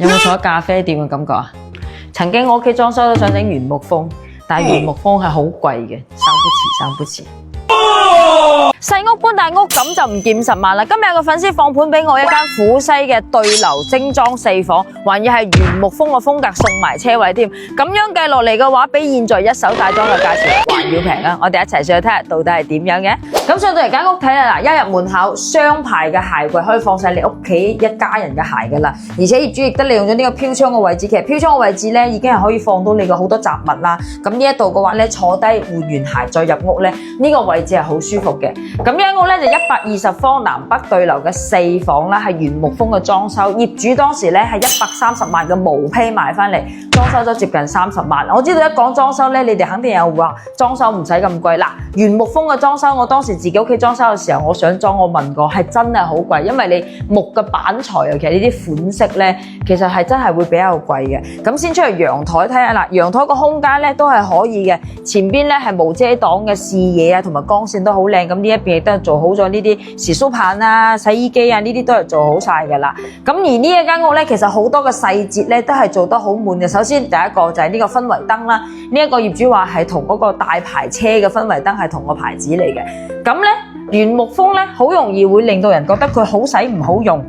有冇坐咖啡店嘅感覺啊？曾經我屋企裝修都想整原木風，但係原木風係好貴嘅，生不遲。細屋搬大屋咁就唔見10萬啦！今日有個粉絲放盤俾我一間府西嘅對流精裝4房，還要係原木風嘅風格，送埋車位添。咁樣計落嚟嘅話，比現在一手大裝嘅價錢還要平啊！我哋一齊上去睇下到底係點樣嘅。咁上到嚟間屋睇啦，嗱，一入門口雙排嘅鞋櫃可以放晒你屋企一家人嘅鞋噶啦，而且業主亦都利用咗呢個飄窗嘅位置。其實飄窗嘅位置咧已經係可以放到你嘅好多雜物啦。咁呢一度嘅話咧，坐低換完鞋再入屋咧，呢個位置係好舒服嘅。咁呢間屋咧就120方南北對流嘅4房啦，係原木風嘅裝修。業主當時咧係130萬嘅毛坯買翻嚟，裝修咗接近30萬。我知道一講裝修咧，你哋肯定有話裝修唔使咁貴啦。原木風嘅裝修，我當時自己屋企裝修嘅時候，我想裝，我問過係真係好貴，因為你木嘅板材，尤其係呢啲款式咧，其實係真係會比較貴嘅。咁先出嚟陽台睇下啦，陽台個空間咧都係可以嘅，前邊咧係無遮擋嘅視野啊，同埋光線都好靚。咁呢一邊亦都係做好咗呢啲時蘇棒啊、洗衣機啊，呢啲都係做好晒噶啦。咁而呢一間屋咧，其實好多嘅細節咧都係做得好滿嘅。首先第一個就係呢個氛圍燈啦，呢一個業主話係同嗰個大牌車嘅氛圍燈係同個牌子嚟嘅。咁咧原木風咧好容易會令到人覺得佢好使唔好用。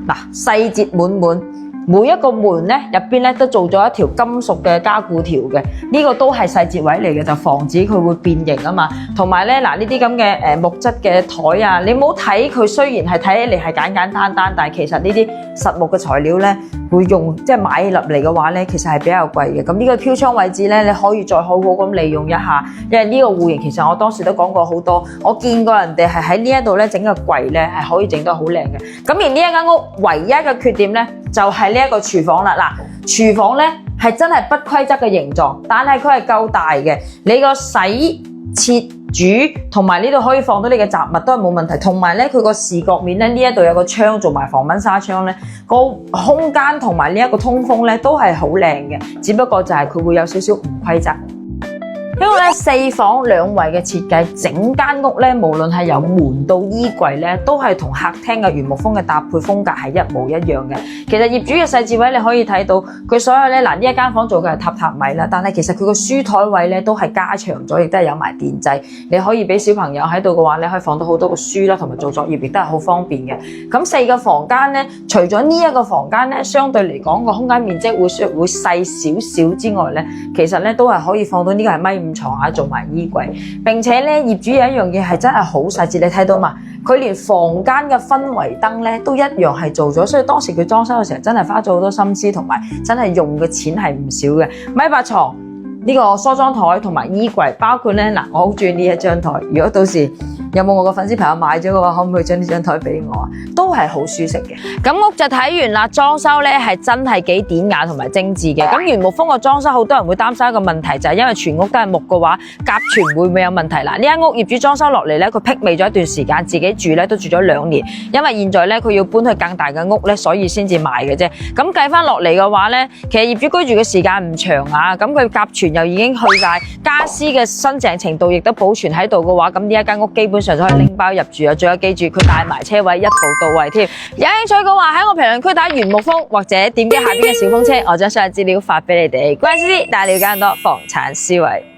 嗱，細節滿滿。每一個門咧入邊咧都做咗一條金屬嘅加固條嘅，呢個都係細節位嚟嘅，就防止佢會變形啊嘛。同埋咧嗱，呢啲咁嘅木質嘅台啊，你唔好睇佢，雖然係睇起嚟係簡簡單單，但係其實呢啲實木嘅材料咧會用即係買入嚟嘅話咧，其實係比較貴嘅。咁呢個飄窗位置咧，你可以再好好咁利用一下，因為呢個戶型其實我當時都講過好多，我見過人哋係喺呢一度咧整個櫃咧係可以整得好靚嘅。咁而呢一間屋唯一嘅缺點咧，就係呢一個廚房啦。嗱，廚房咧係真係不規則嘅形狀，但係佢係夠大嘅。你個洗、切、煮同埋呢度可以放到你嘅雜物都係冇問題。同埋咧，佢個視覺面咧，呢一度有個窗做埋防蚊紗窗咧，個空間同埋呢一個通風咧都係好靚嘅。只不過就係佢會有少少唔規則。因為咧4房2衛嘅設計，整間屋咧無論係由門到衣櫃咧，都係同客廳嘅原木風嘅搭配風格係一模一樣嘅。其實業主嘅細節位你可以睇到，佢所有咧嗱呢一間房做嘅係榻米啦，但係其實佢個書台位咧都係加長咗，亦都係有埋電掣，你可以俾小朋友喺度嘅話，你可以放到好多個書啦，同埋做作業亦都係好方便嘅。咁4個房間咧，除咗呢一個房間咧，相對嚟講個空間面積會細少少之外咧，其實咧都係可以放到呢個係1.5米床啊，做埋衣櫃。並且咧業主有一樣嘢係真係好細節，你睇到嘛？佢連房間嘅氛圍燈咧都一樣係做咗，所以當時佢裝修嘅時候真係花咗好多心思，同埋真係用嘅錢係唔少嘅。1.8米床呢個梳妝台同埋衣櫃，包括咧嗱，我好中意呢一張台。如果到時有冇我個粉絲朋友買咗嘅話，可唔可以將呢張台俾我啊？都係好舒適嘅。咁屋就睇完啦，裝修咧係真係幾典雅同埋精緻嘅。咁原木風嘅裝修，好多人會擔心一個問題，就係因為全屋都係木嘅話，甲醛會唔會有問題啦？呢間屋業主裝修落嚟咧，佢辟味咗一段時間，自己住咧都住咗2年，因為現在咧佢要搬去更大嘅屋咧，所以先至賣嘅啫。咁計翻落嚟嘅話咧，其實業主居住嘅時間唔長啊，咁佢甲醛又已經去晒，家私嘅新淨程度亦都保存喺度嘅話，咁呢一間屋基本上就可以拎包入住啊！仲有記住佢帶埋車位，一步到位添。有興趣嘅話喺我評論區打原木風，或者點擊下邊嘅小風車，我將所有資料發俾你哋。關師帶你了解更多房產思維。